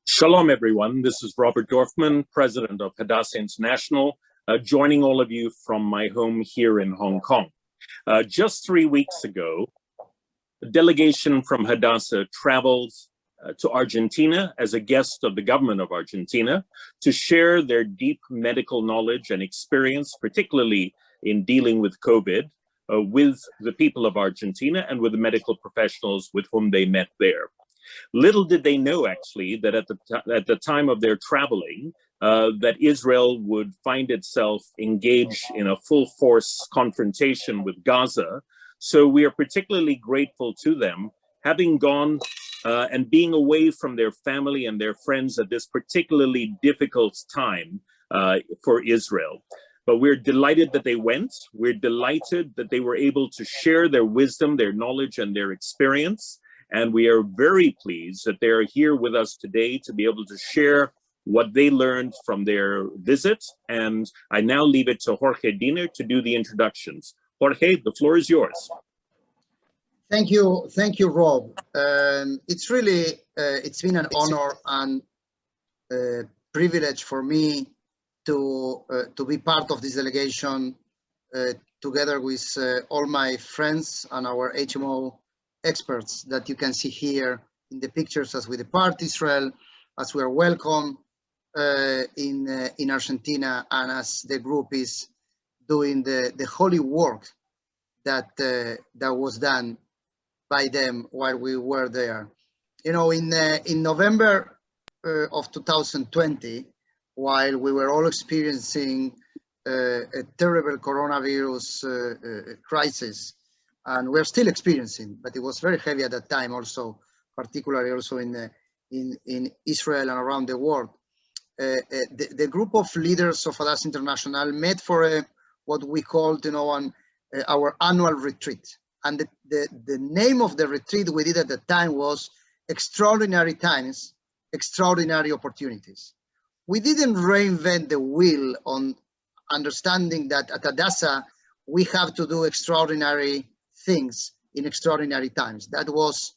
Shalom, everyone. This is Robert Dorfman, president of Hadassah International, joining all of you from my home here in Hong Kong. Just 3 weeks ago, a delegation from Hadassah traveled to Argentina as a guest of the government of Argentina to share their deep medical knowledge and experience, particularly in dealing with COVID, with the people of Argentina and with the medical professionals with whom they met there. Little did they know, actually, that at the time of their traveling, that Israel would find itself engaged in a full-force confrontation with Gaza. So we are particularly grateful to them, having gone and being away from their family and their friends at this particularly difficult time for Israel. But we're delighted that they went. We're delighted that they were able to share their wisdom, their knowledge, and their experience. And we are very pleased that they're here with us today to be able to share what they learned from their visit. And I now leave it to Jorge Diener to do the introductions. Jorge, the floor is yours. Thank you, Rob. It's really, it's been an honor and privilege for me to be part of this delegation together with all my friends and our HMO experts that you can see here in the pictures as we depart Israel, as we are welcome in Argentina, and as the group is doing the holy work that was done by them while we were there. You know, in November of 2020, while we were all experiencing a terrible coronavirus crisis, and we're still experiencing, but it was very heavy at that time also, particularly also in Israel and around the world. The group of leaders of Hadassah International met for what we called, you know, our annual retreat. And the name of the retreat we did at the time was Extraordinary Times, Extraordinary Opportunities. We didn't reinvent the wheel on understanding that at Hadassah, we have to do extraordinary things in extraordinary times. That was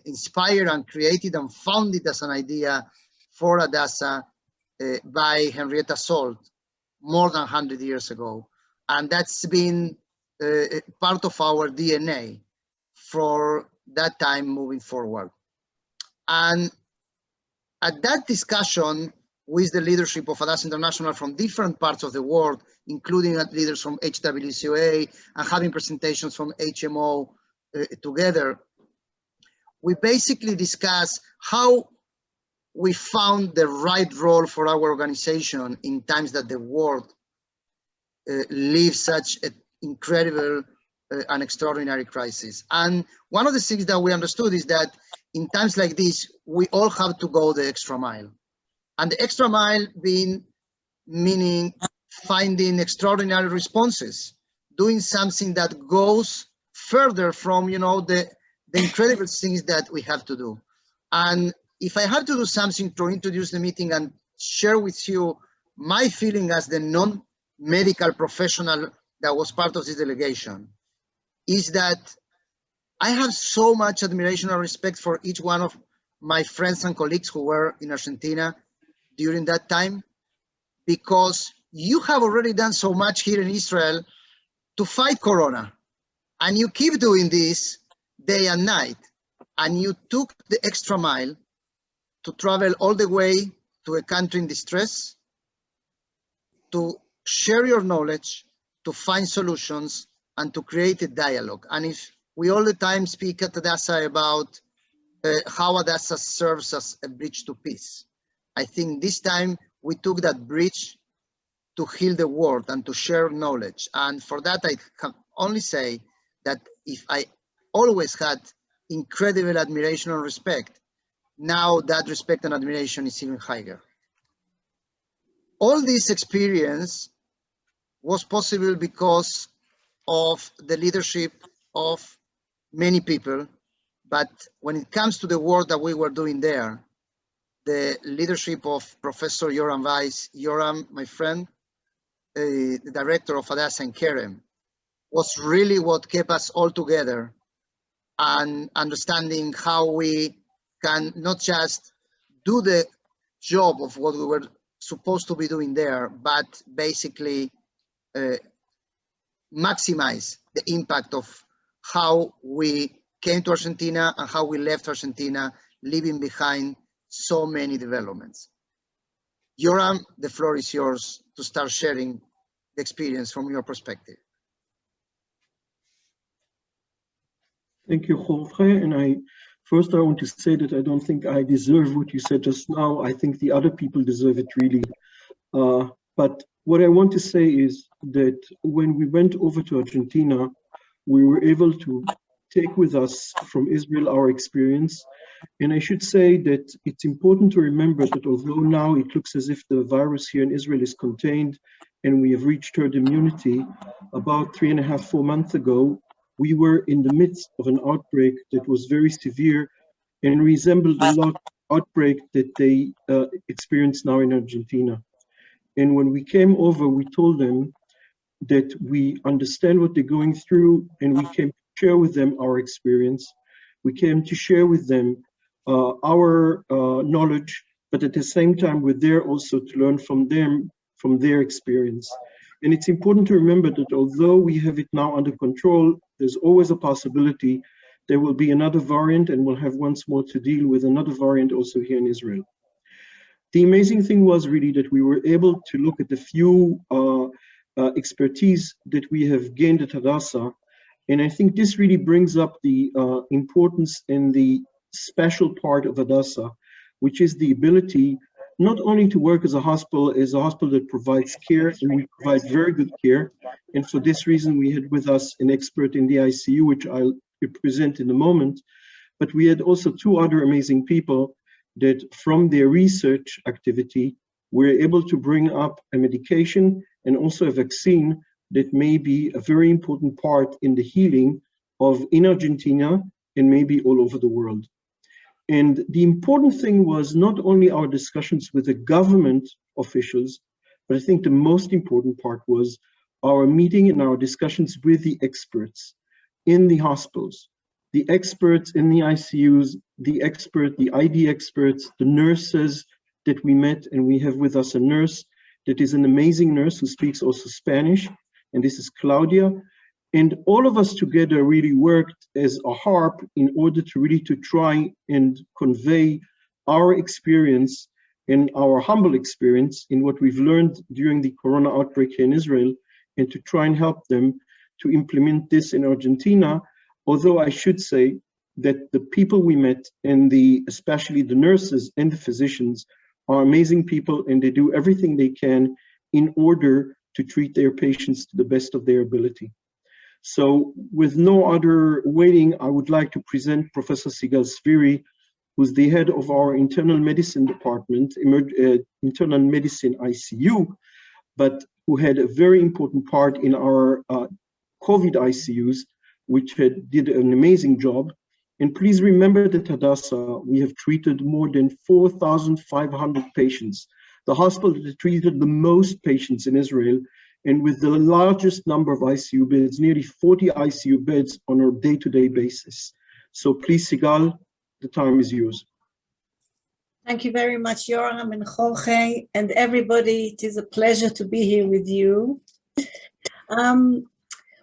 inspired and created and founded as an idea for Hadassah by Henrietta Salt more than 100 years ago. And that's been part of our DNA for that time moving forward. And at that discussion with the leadership of Hadassah International from different parts of the world, including leaders from HWCOA and having presentations from HMO together, we basically discussed how we found the right role for our organization in times that the world lives such an incredible and extraordinary crisis. And one of the things that we understood is that in times like this, we all have to go the extra mile. And the extra mile meaning finding extraordinary responses, doing something that goes further from, you know, the incredible things that we have to do. And if I have to do something to introduce the meeting and share with you my feeling as the non-medical professional that was part of this delegation, is that I have so much admiration and respect for each one of my friends and colleagues who were in Argentina during that time, because you have already done so much here in Israel to fight Corona, and you keep doing this day and night, and you took the extra mile to travel all the way to a country in distress, to share your knowledge, to find solutions, and to create a dialogue. And if we all the time speak at Hadassah about how Hadassah serves as a bridge to peace, I think this time we took that bridge to heal the world and to share knowledge. And for that, I can only say that if I always had incredible admiration and respect, now that respect and admiration is even higher. All this experience was possible because of the leadership of many people. But when it comes to the work that we were doing there, the leadership of Professor YORAM Weiss, YORAM, my friend, the director of Hadassah and Kerem, was really what kept us all together and understanding how we can not just do the job of what we were supposed to be doing there, but basically maximize the impact of how we came to Argentina and how we left Argentina, leaving behind so many developments. Yoram, the floor is yours to start sharing the experience from your perspective. Thank you, Jorge. And first I want to say that I don't think I deserve what you said just now. I think the other people deserve it really. But what I want to say is that when we went over to Argentina, we were able to take with us from Israel our experience. And I should say that it's important to remember that although now it looks as if the virus here in Israel is contained and we have reached herd immunity, about 3.5, 4 months ago, we were in the midst of an outbreak that was very severe and resembled a lot outbreak that they experience now in Argentina. And when we came over, we told them that we understand what they're going through, and we came to share with them our experience. We came to share with them our knowledge, but at the same time, we're there also to learn from them, from their experience. And it's important to remember that although we have it now under control, there's always a possibility there will be another variant, and we'll have once more to deal with another variant also here in Israel. The amazing thing was really that we were able to look at the few expertise that we have gained at Hadassah. And I think this really brings up the importance and the special part of Hadassah, which is the ability not only to work as a hospital that provides care, and we provide very good care. And for this reason, we had with us an expert in the ICU, which I'll present in a moment. But we had also 2 other amazing people that from their research activity, were able to bring up a medication and also a vaccine that may be a very important part in the healing of in Argentina and maybe all over the world. And the important thing was not only our discussions with the government officials, but I think the most important part was our meeting and our discussions with the experts in the hospitals, the experts in the ICUs, the ID experts, the nurses that we met. And we have with us a nurse that is an amazing nurse who speaks also Spanish, and this is CLAUDIA. And all of us together really worked as a harp in order to really to try and convey our experience and our humble experience in what we've learned during the corona outbreak here in Israel, and to try and help them to implement this in Argentina. Although I should say that the people we met, and especially the nurses and the physicians, are amazing people, and they do everything they can in order to treat their patients to the best of their ability. So with no other waiting, I would like to present Professor Sigal Sviri, who's the head of our internal medicine department, internal medicine ICU, but who had a very important part in our COVID ICUs, which did an amazing job. And please remember that at Hadassah, we have treated more than 4,500 patients. The hospital that treated the most patients in Israel, and with the largest number of ICU beds, nearly 40 ICU beds on a day-to-day basis. So please, Sigal, the time is yours. Thank you very much, Yoram and Jorge, and everybody. It is a pleasure to be here with you.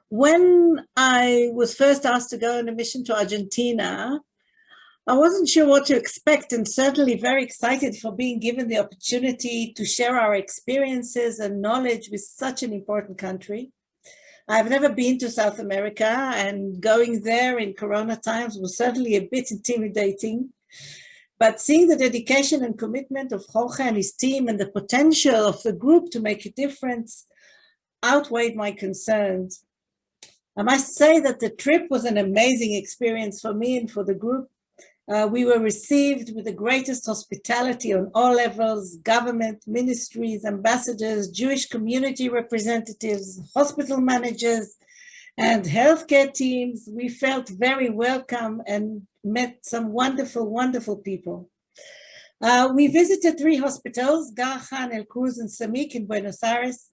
When I was first asked to go on a mission to Argentina, I wasn't sure what to expect, and certainly very excited for being given the opportunity to share our experiences and knowledge with such an important country. I've never been to South America, and going there in Corona times was certainly a bit intimidating. But seeing the dedication and commitment of Jorge and his team and the potential of the group to make a difference outweighed my concerns. I must say that the trip was an amazing experience for me and for the group. We were received with the greatest hospitality on all levels: government, ministries, ambassadors, Jewish community representatives, hospital managers, and healthcare teams. We felt very welcome and met some wonderful, wonderful people. We visited 3 hospitals, Garrahan, El Cruz, and Samik in Buenos Aires.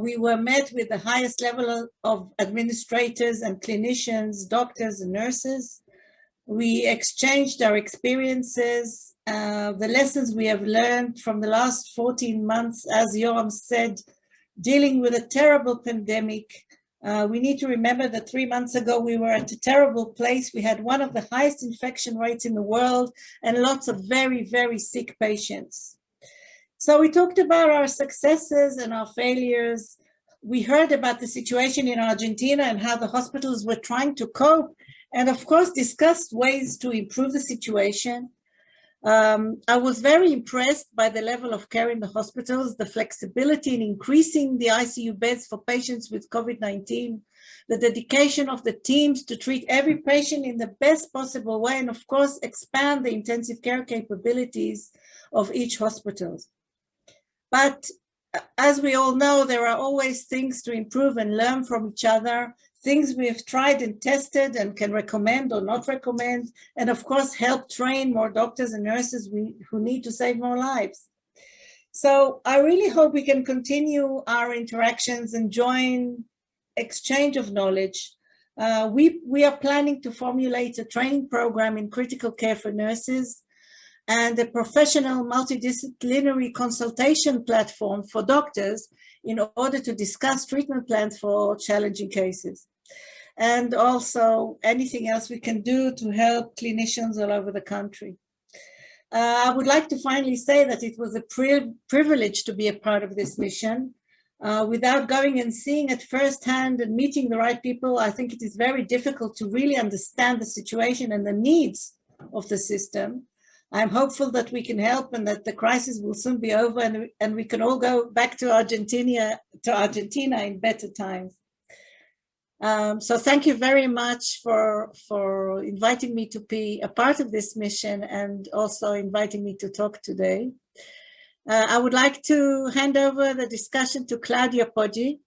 We were met with the highest level of administrators and clinicians, doctors and nurses. We exchanged our experiences, the lessons we have learned from the last 14 months, as YORAM said, dealing with a terrible pandemic. We need to remember that 3 months ago, we were at a terrible place. We had one of the highest infection rates in the world and lots of very, very sick patients. So we talked about our successes and our failures. We heard about the situation in Argentina and how the hospitals were trying to cope, and of course, discussed ways to improve the situation. I was very impressed by the level of care in the hospitals, the flexibility in increasing the ICU beds for patients with COVID-19, the dedication of the teams to treat every patient in the best possible way, and of course, expand the intensive care capabilities of each hospital. But as we all know, there are always things to improve and learn from each other, things we have tried and tested and can recommend or not recommend, and of course, help train more doctors and nurses who need to save more lives. So I really hope we can continue our interactions and join exchange of knowledge. We are planning to formulate a training program in critical care for nurses and a professional multidisciplinary consultation platform for doctors in order to discuss treatment plans for challenging cases. And also anything else we can do to help clinicians all over the country. I would like to finally say that it was a privilege to be a part of this mission. Without going and seeing it firsthand and meeting the right people, I think it is very difficult to really understand the situation and the needs of the system. I'm hopeful that we can help and that the crisis will soon be over and we can all go back to Argentina in better times. So thank you very much for inviting me to be a part of this mission and also inviting me to talk today. I would like to hand over the discussion to CLAUDIA POGGI.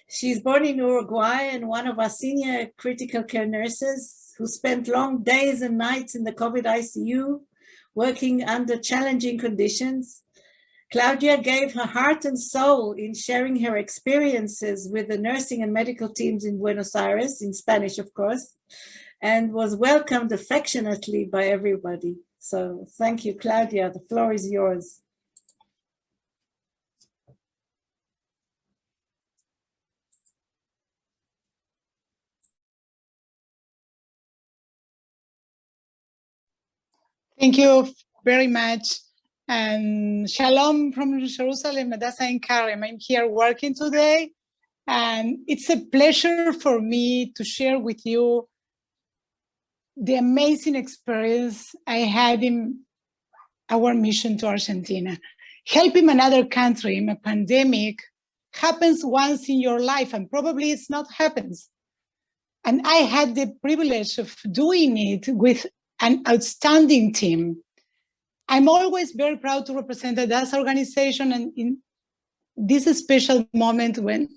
She's born in Uruguay and one of our senior critical care nurses who spent long days and nights in the COVID ICU, working under challenging conditions. CLAUDIA gave her heart and soul in sharing her experiences with the nursing and medical teams in Buenos Aires, in Spanish, of course, and was welcomed affectionately by everybody. So thank you, CLAUDIA. The floor is yours. Thank you very much. And shalom from Jerusalem, Hadassah and Kerem. I'm here working today, and it's a pleasure for me to share with you the amazing experience I had in our mission to Argentina. Helping another country in a pandemic happens once in your life, and probably it's not happens. And I had the privilege of doing it with an outstanding team. I'm always very proud to represent the Hadassah organization, and in this special moment when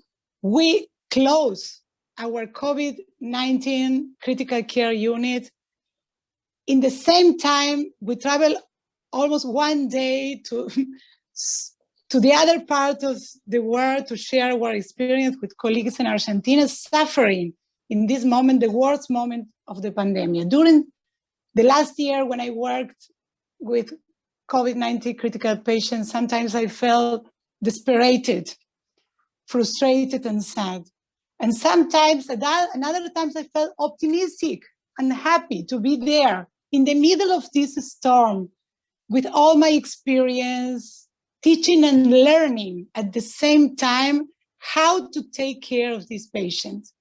we close our COVID-19 critical care unit, in the same time, we travel almost one day to the other part of the world to share our experience with colleagues in Argentina suffering in this moment, the worst moment of the pandemic. During the last year when I worked with COVID-19 critical patients, sometimes I felt desperated, frustrated and sad. And sometimes, another times I felt optimistic and happy to be there in the middle of this storm with all my experience, teaching and learning at the same time how to take care of these patients.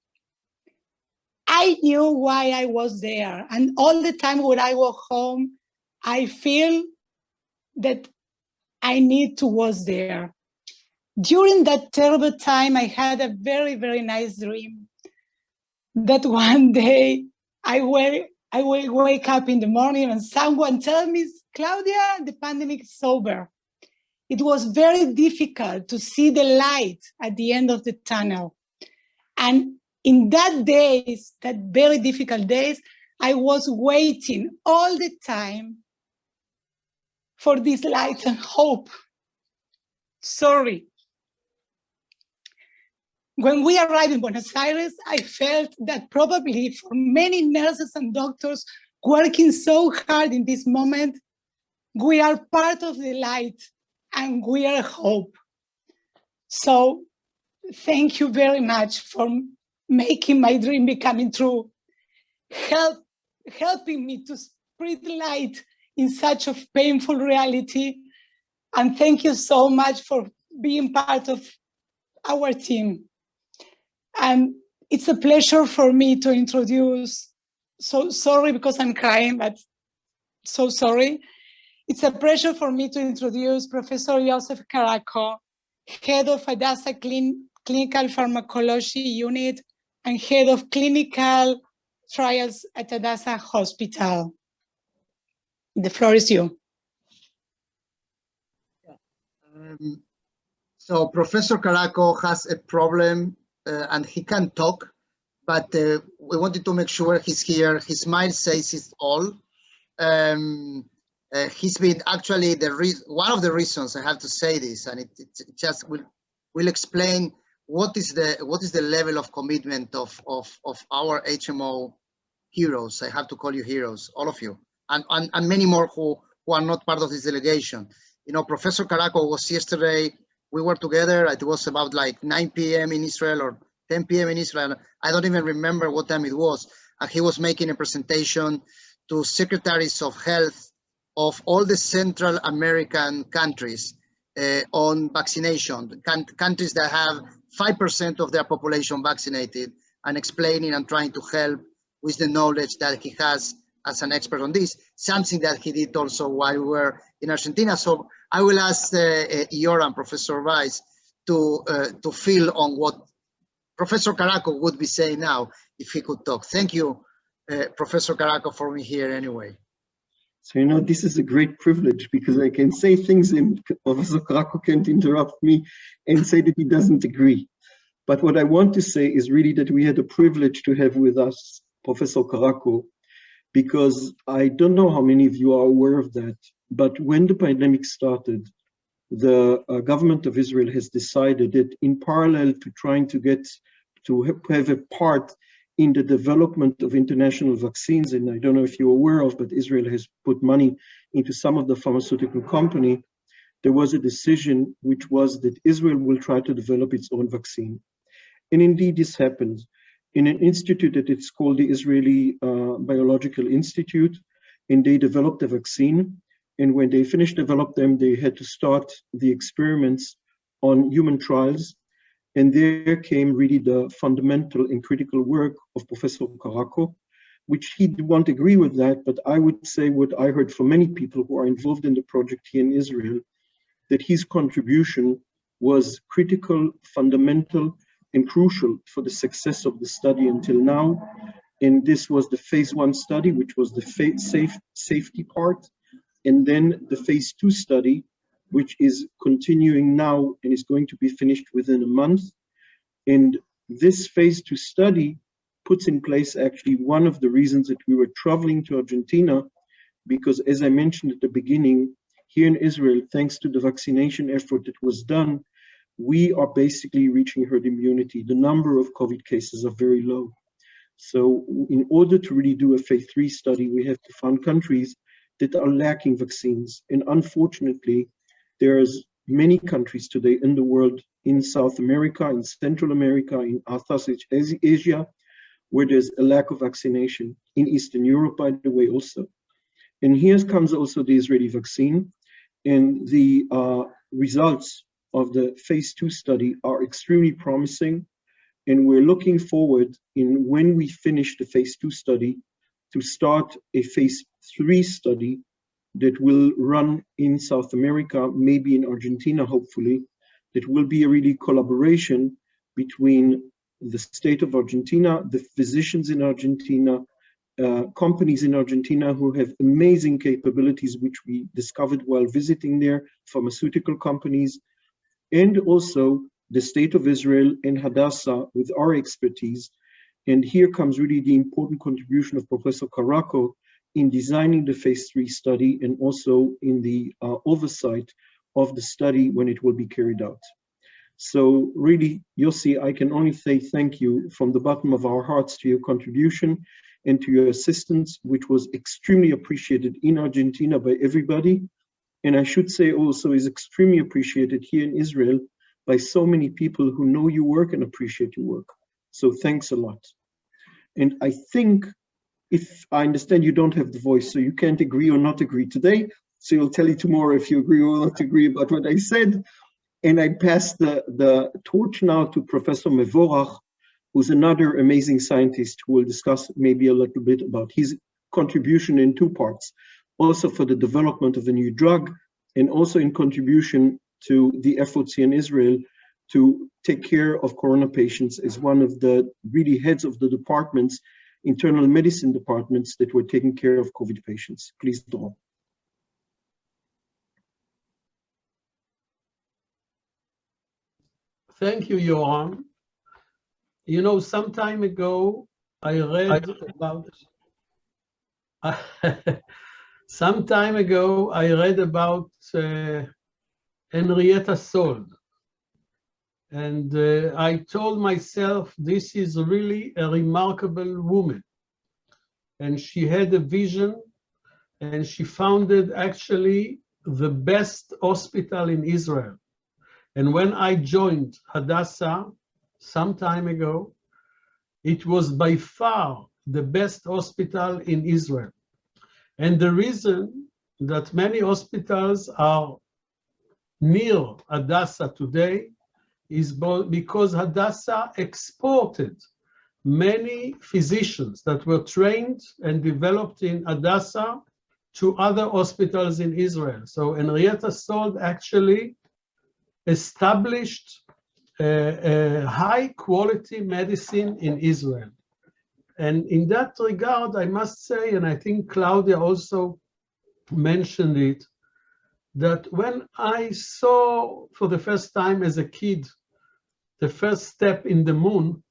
I knew why I was there, and all the time when I walk home, I feel that I need to was there. During that terrible time, I had a very, very nice dream that one day I will wake up in the morning and someone tell me, Claudia, the pandemic is over. It was very difficult to see the light at the end of the tunnel. And in that days, that very difficult days, I was waiting all the time for this light and hope. Sorry. When we arrived in Buenos Aires, I felt that probably for many nurses and doctors working so hard in this moment. We are part of the light and we are hope. So thank you very much for making my dream becoming true, helping me to spread light in such a painful reality. And thank you so much for being part of our team. And it's a pleasure for me to introduce, so sorry because I'm crying, but so sorry. It's a pleasure for me to introduce Professor YOSEPH CARACO, Head of Hadassah Clinical Pharmacology Unit and Head of Clinical Trials at Hadassah Hospital. The floor is you. So Professor CARACO has a problem and he can't talk, but we wanted to make sure he's here. His smile says it all. He's been actually one of the reasons I have to say this, and it just will explain what is the level of commitment of our HMO heroes. I have to call you heroes, all of you, and many more who are not part of this delegation. You know, Professor CARACO was yesterday. We were together. It was about like 9 p.m. in Israel or 10 p.m. in Israel. I don't even remember what time it was. And he was making a presentation to secretaries of health of all the Central American countries on vaccination, countries that have 5% of their population vaccinated, and explaining and trying to help with the knowledge that he has as an expert on this, something that he did also while we were in Argentina. So I will ask YORAM, Professor Weiss, to fill on what Professor CARACO would be saying now if he could talk. Thank you, Professor CARACO, for being here anyway. So, you know, this is a great privilege because I can say things and Professor CARACO can't interrupt me and say that he doesn't agree. But what I want to say is really that we had a privilege to have with us Professor CARACO, because I don't know how many of you are aware of that, but when the pandemic started, the government of Israel has decided that in parallel to trying to get to have a part in the development of international vaccines, and I don't know if you're aware of, but Israel has put money into some of the pharmaceutical company, there was a decision which was that Israel will try to develop its own vaccine. And indeed this happened in an institute that it's called the Israeli Biological Institute, and they developed a vaccine. And when they finished developing them, they had to start the experiments on human trials. And there came really the fundamental and critical work of Professor CARACO, which he won't agree with that, but I would say what I heard from many people who are involved in the project here in Israel, that his contribution was critical, fundamental, and crucial for the success of the study until now. And this was the phase 1 study, which was the safety part. And then the phase 2 study, which is continuing now and is going to be finished within a month. And this phase 2 study puts in place actually one of the reasons that we were traveling to Argentina, because as I mentioned at the beginning, here in Israel, thanks to the vaccination effort that was done, we are basically reaching herd immunity. The number of COVID cases are very low. So in order to really do a phase 3 study, we have to find countries that are lacking vaccines. And unfortunately, there's many countries today in the world, in South America, in Central America, in Southeast Asia, where there's a lack of vaccination. In Eastern Europe, by the way, also. And here comes also the Israeli vaccine. And the results of the phase 2 study are extremely promising. And we're looking forward in when we finish the phase 2 study to start a phase 3 study that will run in South America, maybe in Argentina, hopefully. That will be a really collaboration between the state of Argentina, the physicians in Argentina, companies in Argentina who have amazing capabilities, which we discovered while visiting there, pharmaceutical companies, and also the state of Israel and Hadassah with our expertise. And here comes really the important contribution of Professor CARACO in designing the phase 3 study and also in the oversight of the study when it will be carried out. So really, Yossi, I can only say thank you from the bottom of our hearts to your contribution. and to your assistance, which was extremely appreciated in Argentina by everybody. And I should say also is extremely appreciated here in Israel by so many people who know your work and appreciate your work. So thanks a lot. And I think, if I understand you don't have the voice, so you can't agree or not agree today. So you'll tell you tomorrow if you agree or not agree about what I said. And I pass the torch now to Professor MEVORACH, who's another amazing scientist who will discuss maybe a little bit about his contribution in two parts, also for the development of a new drug, and also in contribution to the efforts here in Israel to take care of corona patients as one of the really heads of the departments, internal medicine departments that were taking care of COVID patients. Please, DROR. Thank you, YORAM. You know, some time ago, I read about Henrietta Sold. And I told myself, this is really a remarkable woman. And she had a vision, and she founded actually the best hospital in Israel. And when I joined Hadassah some time ago, it was by far the best hospital in Israel. And the reason that many hospitals are near Hadassah today is because Hadassah exported many physicians that were trained and developed in Hadassah to other hospitals in Israel. So Henrietta Sold actually established high quality medicine in Israel. And in that regard, I must say, and I think CLAUDIA also mentioned it, that when I saw for the first time as a kid the first step in the moon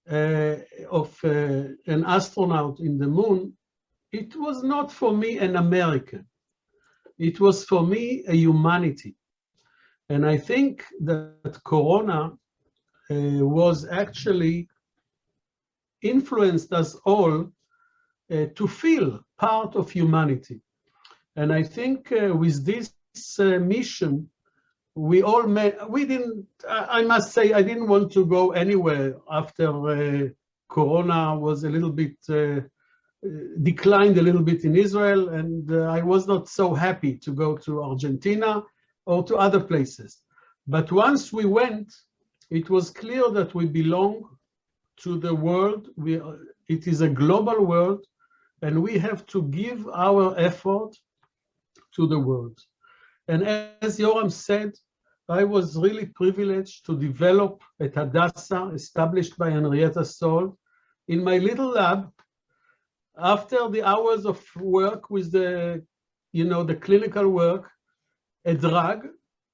of an astronaut in the moon, it was not for me an American. It was for me a humanity. And I think that Corona was actually influenced us all to feel part of humanity. And I think with this mission, we all I must say, I didn't want to go anywhere after Corona was a little bit, declined a little bit in Israel, and I was not so happy to go to Argentina or to other places. But once we went, it was clear that we belong to the world. It is a global world, and we have to give our effort to the world. And as YORAM said, I was really privileged to develop at Hadassah, established by Henrietta Sold, in my little lab, after the hours of work with the clinical work, a drug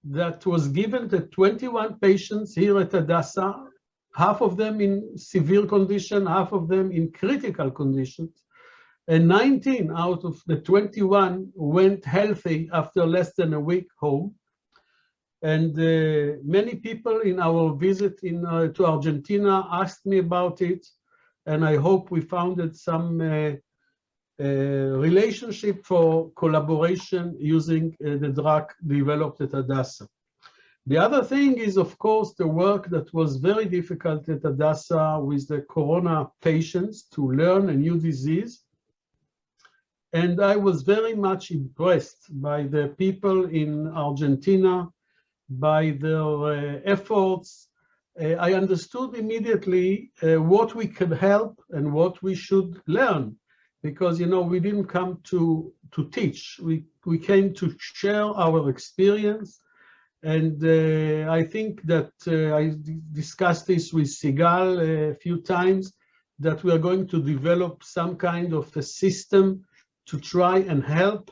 that was given to 21 patients here at Hadassah, half of them in severe condition, half of them in critical conditions. And 19 out of the 21 went healthy after less than a week home. And many people in our visit to Argentina asked me about it. And I hope we founded some relationship for collaboration using the drug developed at Hadassah. The other thing is, of course, the work that was very difficult at Hadassah with the corona patients to learn a new disease. And I was very much impressed by the people in Argentina, by their efforts. I understood immediately what we could help and what we should learn. Because, we didn't come to teach. We came to share our experience. And I think that I discussed this with Sigal a few times, that we are going to develop some kind of a system to try and help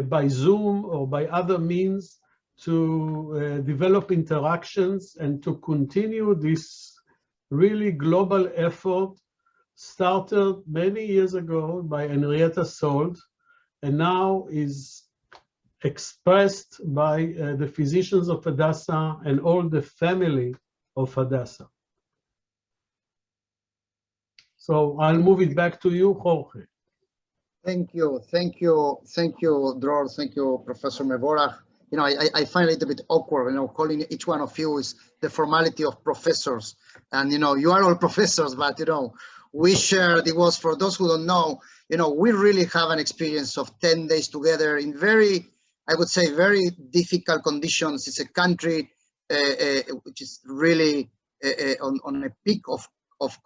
by Zoom or by other means to develop interactions and to continue this really global effort started many years ago by Henrietta Sold, and now is expressed by the physicians of Hadassah and all the family of Hadassah. So I'll move it back to you, Jorge. Thank you, DROR. Thank you, Professor MEVORACH. You know, I find it a little bit awkward, you know, calling each one of you is the formality of professors. And, you know, you are all professors, but, you know, we shared, it was, for those who don't know, you know, we really have an experience of 10 days together in very, I would say, very difficult conditions. It's a country which is really on a peak of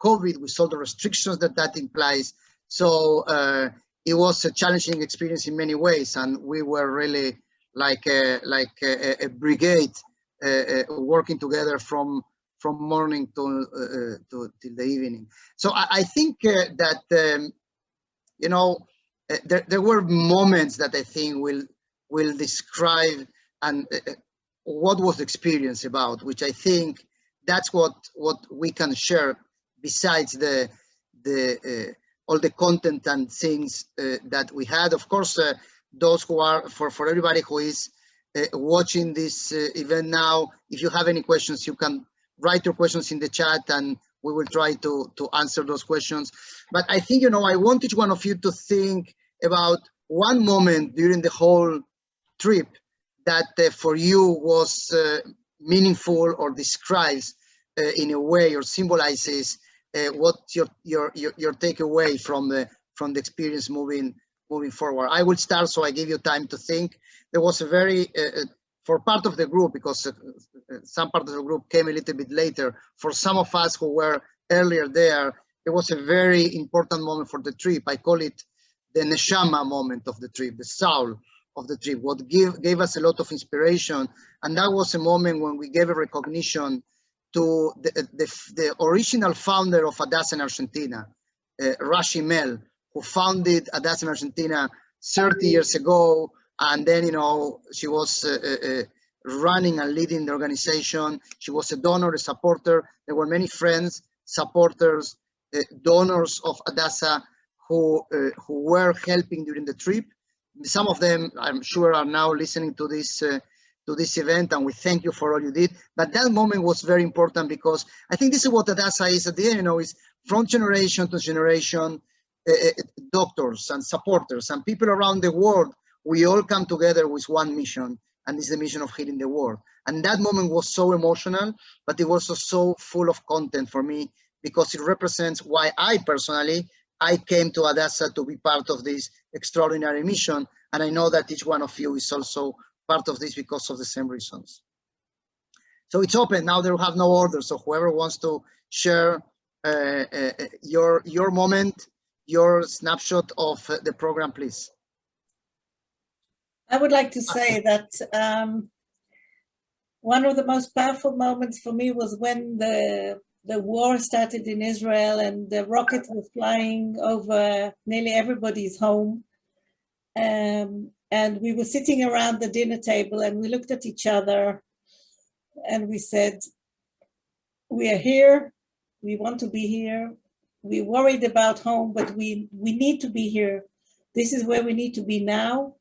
COVID with all the restrictions that implies. So it was a challenging experience in many ways, and we were really like a brigade working together from morning till the evening. So I think that you know, there were moments that I think will describe and what was the experience about, which I think that's what we can share besides the all the content and things that we had. Of course, those who are, for everybody who is watching this event now, if you have any questions, you can write your questions in the chat and we will try to answer those questions. But I think, you know, I want each one of you to think about one moment during the whole trip that for you was meaningful or describes in a way or symbolizes what your takeaway from the experience moving forward. I will start, so I give you time to think. There was a very for part of the group, because some part of the group came a little bit later. For some of us who were earlier there, it was a very important moment for the trip. I call it the neshama moment of the trip, the soul of the trip. What gave us a lot of inspiration, and that was a moment when we gave a recognition to the original founder of Hadassah in Argentina, Rashi Mel, who founded Hadassah in Argentina 30 years ago. And then, you know, she was running and leading the organization. She was a donor, a supporter. There were many friends, supporters, donors of Hadassah who were helping during the trip. Some of them, I'm sure, are now listening to this event, and we thank you for all you did. But that moment was very important, because I think this is what Hadassah is at the end, you know, is from generation to generation, doctors and supporters and people around the world. We all come together with one mission, and it's the mission of healing the world. And that moment was so emotional, but it was also so full of content for me, because it represents why I personally came to Hadassah to be part of this extraordinary mission. And I know that each one of you is also part of this because of the same reasons. So it's open now. They will have no order. So whoever wants to share your moment, your snapshot of the program, please. I would like to say that one of the most powerful moments for me was when the war started in Israel and the rockets were flying over nearly everybody's home. And we were sitting around the dinner table and we looked at each other and we said, we are here, we want to be here, we're worried about home, but we need to be here. This is where we need to be now.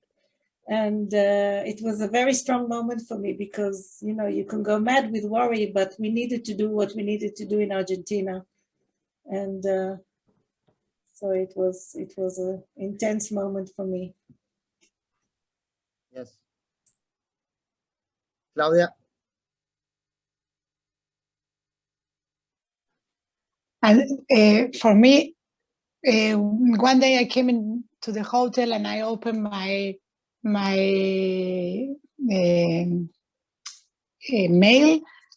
And it was a very strong moment for me, because, you know, you can go mad with worry, but we needed to do what we needed to do in Argentina. And so it was an intense moment for me. Yes. Claudia? And for me, one day I came into the hotel and I opened my mail, and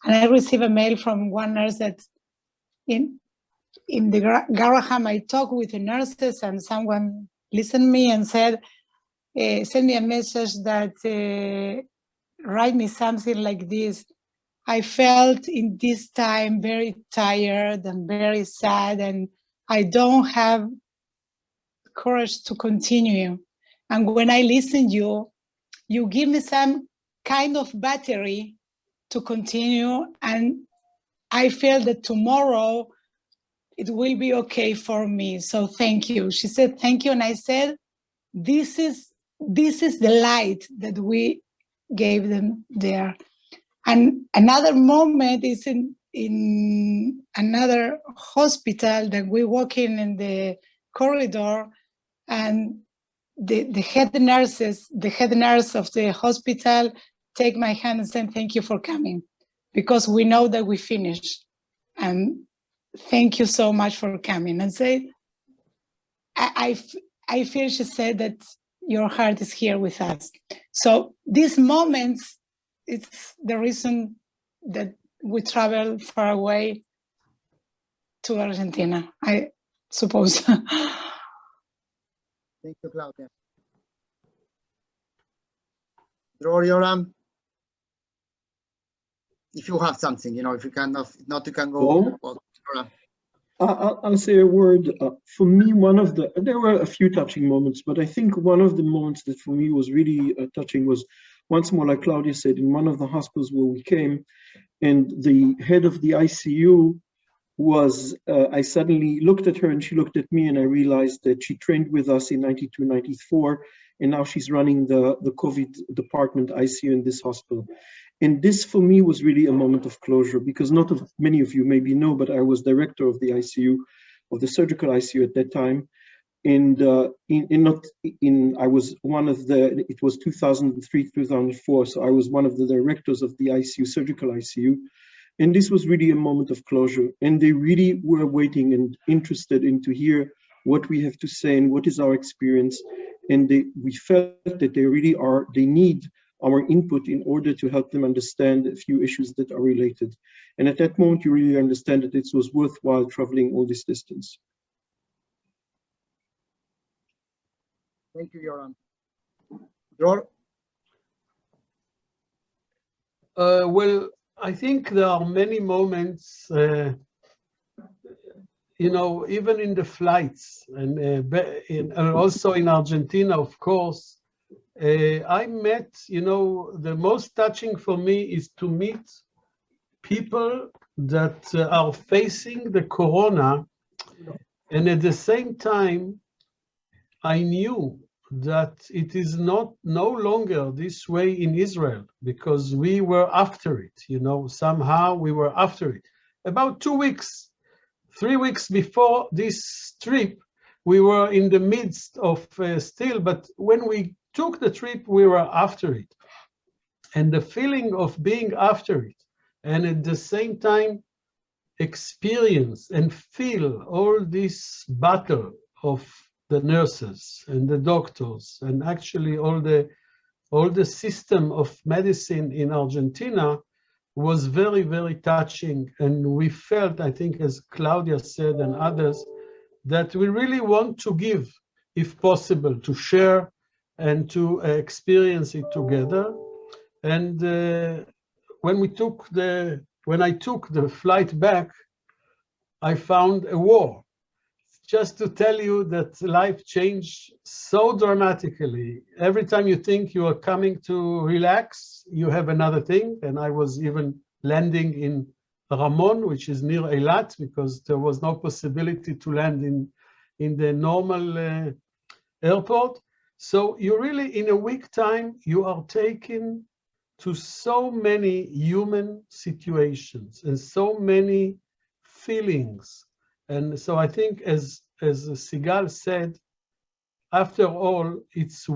I received a mail from one nurse that in the Garaham I talked with the nurses, and someone listened to me and said, send me a message that write me something like this. I felt in this time very tired and very sad, and I don't have courage to continue. And when I listen to you give me some kind of battery to continue, and I feel that tomorrow it will be okay for me. So thank you. She said, thank you. And I said, this is the light that we gave them there. And another moment is in in another hospital that we walk in the corridor, and the head nurse of the hospital take my hand and say, "Thank you for coming, because we know that we finished, and thank you so much for coming." And say, I feel she said that your heart is here with us. So these moments, it's the reason that we travel far away to Argentina, I suppose. Thank you, Claudia. DROR, YORAM, if you have something, if you cannot, you can go. I'll say a word. For me, there were a few touching moments, but I think one of the moments that for me was really touching was, once more, like Claudia said, in one of the hospitals where we came, and the head of the ICU was, I suddenly looked at her and she looked at me, and I realized that she trained with us in 92, 94, and now she's running the COVID department ICU in this hospital. And this for me was really a moment of closure, because many of you maybe know, but I was director of the ICU, of the surgical ICU at that time. And I was one of it was 2003, 2004. So I was one of the directors of the ICU, surgical ICU. And this was really a moment of closure. And they really were waiting and interested in to hear what we have to say and what is our experience. And we felt that they need our input in order to help them understand a few issues that are related. And at that moment, you really understand that it was worthwhile traveling all this distance. Thank you, YORAM. DROR? Well, I think there are many moments, even in the flights, and also in Argentina, of course. I met, the most touching for me is to meet people that are facing the corona, and at the same time, I knew that it is no longer this way in Israel, because we were after it, somehow we were after it. About 2 weeks, 3 weeks before this trip, we were in the midst of still, but when we took the trip, we were after it. And the feeling of being after it, and at the same time experience and feel all this battle of the nurses and the doctors, and actually all the system of medicine in Argentina, was very, very touching. And we felt, I think, as Claudia said and others, that we really want to give, if possible, to share and to experience it together. And when I took the flight back, I found a war. Just to tell you that life changed so dramatically. Every time you think you are coming to relax, you have another thing. And I was even landing in Ramon, which is near Eilat, because there was no possibility to land in the normal airport. So you really, in a week time, you are taken to so many human situations and so many feelings. And so I think, as Sigal said, after all, it's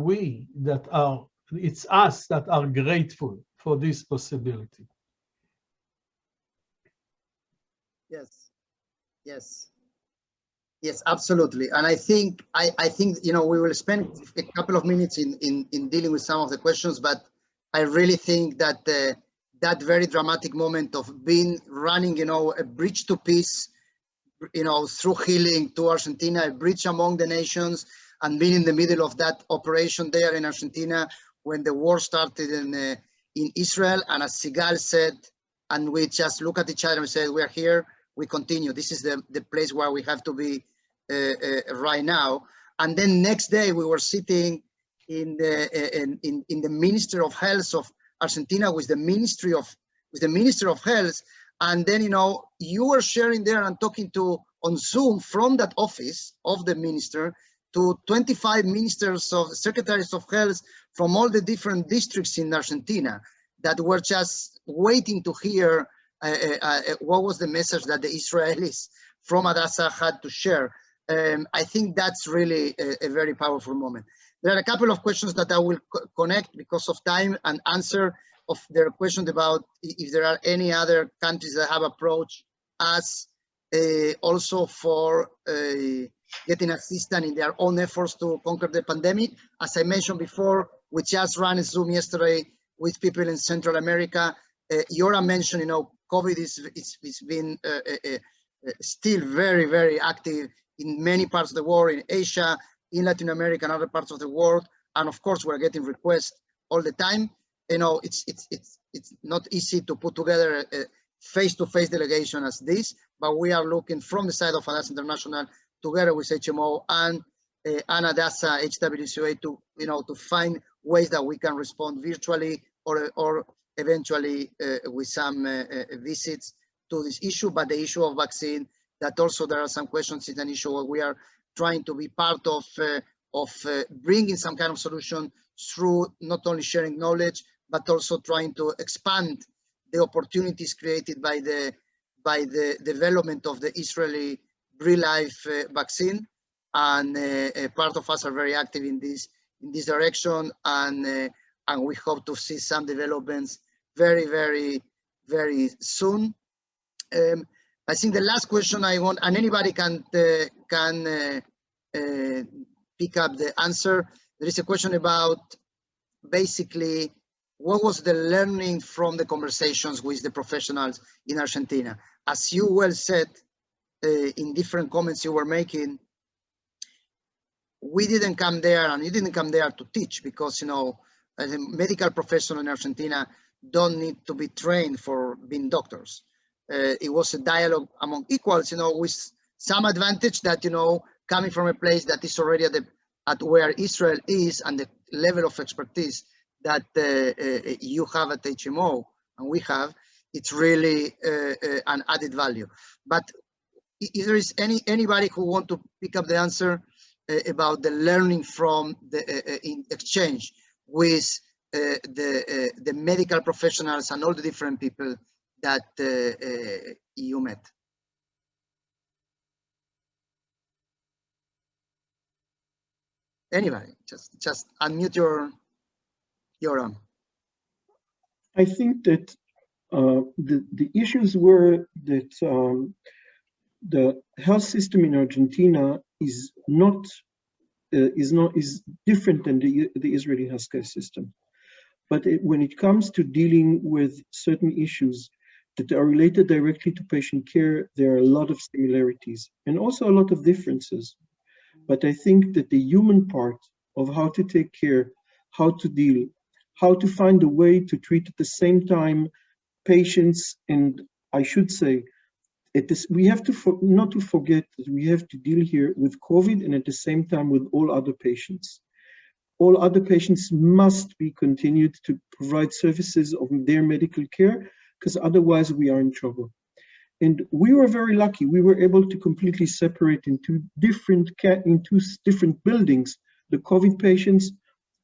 us that are grateful for this possibility. Yes, absolutely. And I think we will spend a couple of minutes in dealing with some of the questions, but I really think that that very dramatic moment of running, a bridge to peace, through healing to Argentina, a bridge among the nations, and being in the middle of that operation there in Argentina when the war started in Israel. And as Sigal said, and we just look at each other and say, we're here, we continue. This is the place where we have to be right now. And then next day we were sitting in the Minister of Health of Argentina with the Ministry of Health. And then, you were sharing there and talking on Zoom from that office of the minister to 25 secretaries of health from all the different districts in Argentina that were just waiting to hear what was the message that the Israelis from Hadassah had to share. I think that's really a very powerful moment. There are a couple of questions that I will connect because of time and answer of their questions about if there are any other countries that have approached us also for getting assistance in their own efforts to conquer the pandemic. As I mentioned before, we just ran a Zoom yesterday with people in Central America. YORAM mentioned, COVID it's been still very, very active in many parts of the world, in Asia, in Latin America, and other parts of the world. And of course, we're getting requests all the time. It's not easy to put together a face-to-face delegation as this, but we are looking from the side of Hadassah International together with HMO and Hadassah HWCA to find ways that we can respond virtually or eventually with some visits to this issue. But the issue of vaccine, that also there are some questions, is an issue where we are trying to be part of bringing some kind of solution through not only sharing knowledge, but also trying to expand the opportunities created by the development of the Israeli Brilife vaccine. And part of us are very active in this direction, and we hope to see some developments very, very, very soon. I think the last question I want, and anybody can pick up the answer. There is a question about basically what was the learning from the conversations with the professionals in Argentina. As you well said in different comments you were making, we didn't come there, and you didn't come there to teach, because as a medical professional in Argentina don't need to be trained for being doctors. It was a dialogue among equals, with some advantage that, coming from a place that is already at where Israel is, and the level of expertise that you have at HMO and we have, it's really an added value. But if there is anybody who want to pick up the answer about the learning from the in exchange with the medical professionals and all the different people that you met. Anybody, just unmute your YORAM. I think that the issues were that the health system in Argentina is different than the Israeli healthcare system. But when it comes to dealing with certain issues that are related directly to patient care, there are a lot of similarities and also a lot of differences. But I think that the human part of how to take care, how to deal, how to find a way to treat at the same time patients, and I should say, we have to not to forget that we have to deal here with COVID and at the same time with all other patients. All other patients must be continued to provide services of their medical care, because otherwise we are in trouble. And we were very lucky. We were able to completely separate into different buildings the COVID patients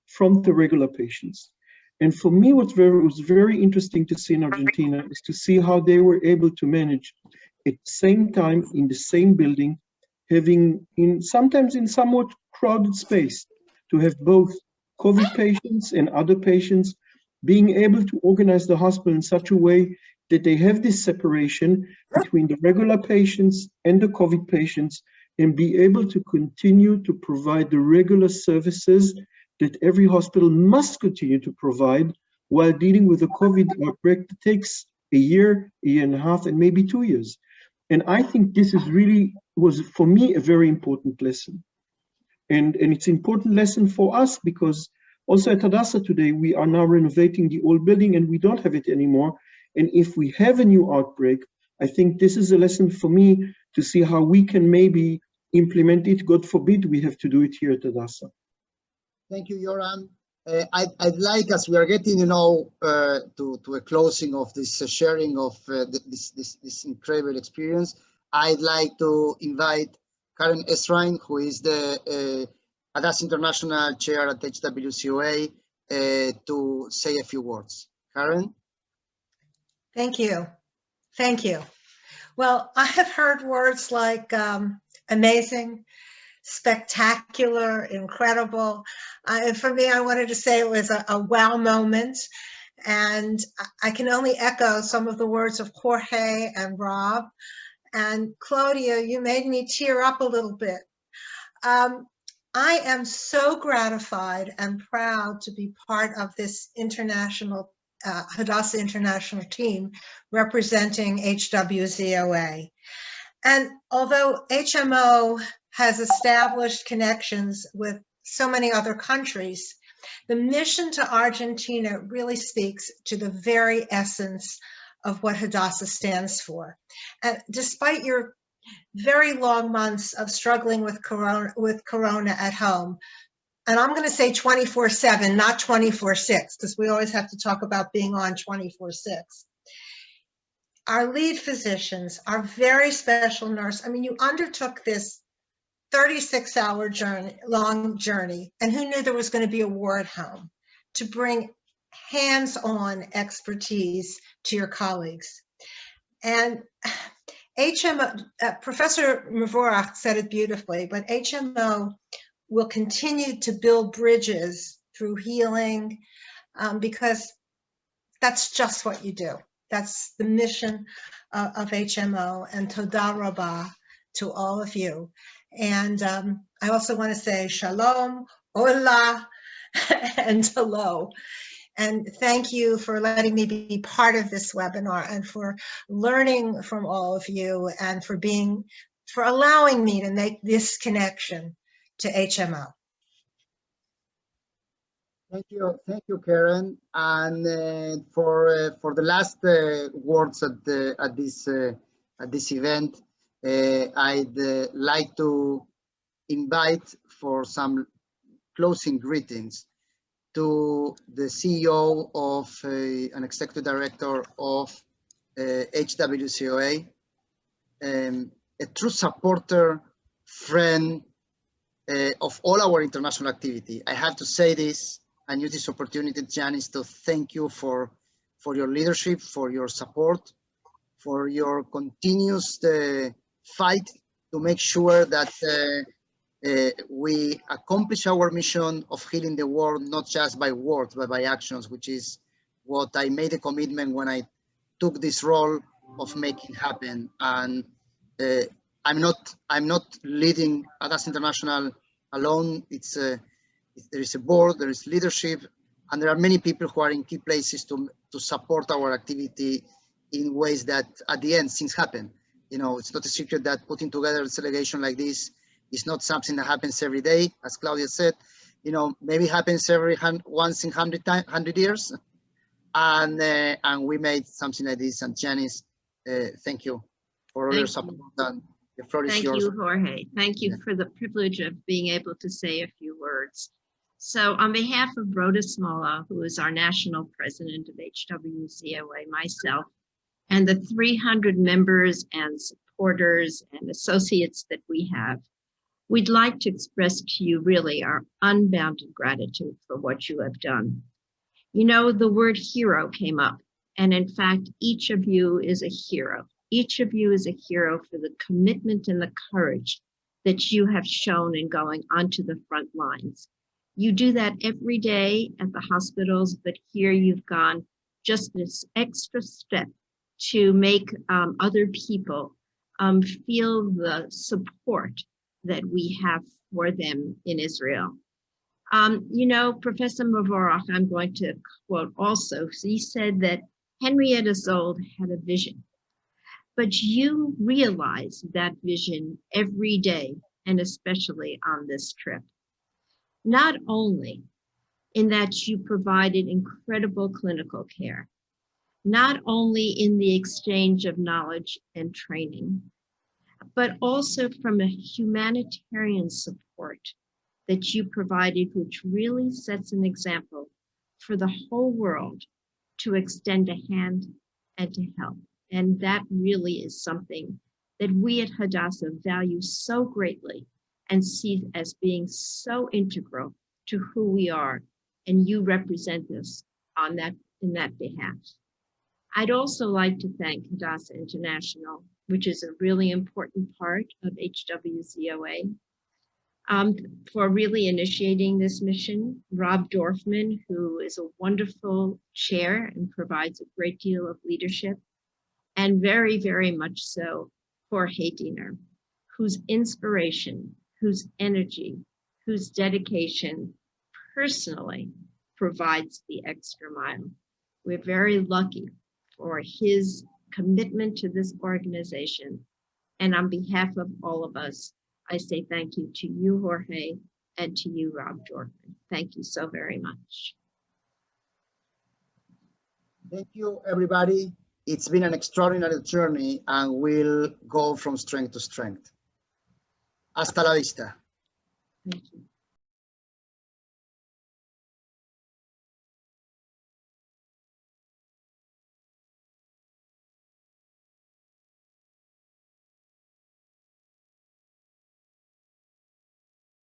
from the regular patients. And for me, what was very interesting to see in Argentina is to see how they were able to manage at the same time in the same building, having sometimes in somewhat crowded space, to have both COVID patients and other patients, being able to organize the hospital in such a way that they have this separation between the regular patients and the COVID patients, and be able to continue to provide the regular services that every hospital must continue to provide while dealing with a COVID outbreak that takes a year and a half, and maybe 2 years. And I think this was for me a very important lesson. And it's an important lesson for us, because also at Hadassah today, we are now renovating the old building and we don't have it anymore. And if we have a new outbreak, I think this is a lesson for me to see how we can maybe implement it. God forbid we have to do it here at Hadassah. Thank you, YORAM. I'd like, as we are getting, to a closing of this sharing of this incredible experience, I'd like to invite Karen Esrain, who is the Hadassah International Chair at HWCOA, to say a few words. Karen? Thank you. Thank you. Well, I have heard words like amazing, spectacular, incredible. For me, I wanted to say it was a wow moment. And I can only echo some of the words of Jorge and Rob. And Claudia, you made me tear up a little bit. I am so gratified and proud to be part of this international, Hadassah International team representing HWZOA. And although HMO has established connections with so many other countries, the mission to Argentina really speaks to the very essence of what Hadassah stands for. And despite your very long months of struggling with corona at home, and I'm going to say 24/7, not 24/6, because we always have to talk about being on 24/6. Our lead physicians, our very special nurse, I mean, you undertook this 36-hour long journey, and who knew there was going to be a war at home, to bring hands-on expertise to your colleagues. And HMO, Professor MEVORACH said it beautifully, but HMO will continue to build bridges through healing, because that's just what you do. That's the mission of HMO, and toda rabah to all of you. And I also want to say shalom, hola, and hello. And thank you for letting me be part of this webinar and for learning from all of you and for allowing me to make this connection to HMO. Thank you, Karen, and for the last words at this event, I'd like to invite for some closing greetings to the CEO of an executive director of HWCOA, a true supporter, friend of all our international activity. I have to say this and use this opportunity, Janice, to thank you for your leadership, for your support, for your continuous fight to make sure that we accomplish our mission of healing the world, not just by words, but by actions, which is what I made a commitment when I took this role of making happen. And I'm not leading Hadassah International alone. There is a board, there is leadership, and there are many people who are in key places to support our activity in ways that at the end things happen. You know, it's not a secret that putting together a delegation like this is not something that happens every day. As Claudia said, you know, maybe happens once in 100 years. And we made something like this. And Janice, thank you for all your support. And the floor is yours. Thank you, Jorge. Thank you for the privilege of being able to say a few words. So on behalf of Rhoda Smolla, who is our national president of HWCOA, myself, and the 300 members and supporters and associates that we have, we'd like to express to you really our unbounded gratitude for what you have done. You know, the word hero came up, and in fact, each of you is a hero. Each of you is a hero for the commitment and the courage that you have shown in going onto the front lines. You do that every day at the hospitals, but here you've gone just this extra step to make other people feel the support that we have for them in Israel. You know, Professor MEVORACH, I'm going to quote also, he said that Henrietta Zold had a vision, but you realize that vision every day, and especially on this trip. Not only in that you provided incredible clinical care, not only in the exchange of knowledge and training, but also from a humanitarian support that you provided, which really sets an example for the whole world to extend a hand and to help. And that really is something that we at Hadassah value so greatly and see as being so integral to who we are, and you represent us on that, in that behalf. I'd also like to thank Hadassah International, which is a really important part of HWCOA, for really initiating this mission. Rob Dorfman, who is a wonderful chair and provides a great deal of leadership, and very, very much so Jorge Diener, whose inspiration, whose energy, whose dedication personally provides the extra mile. We're very lucky for his commitment to this organization. And on behalf of all of us, I say thank you to you, Jorge, and to you, Rob Dorfman. Thank you so very much. Thank you, everybody. It's been an extraordinary journey and we'll go from strength to strength. Hasta la vista. Thank you.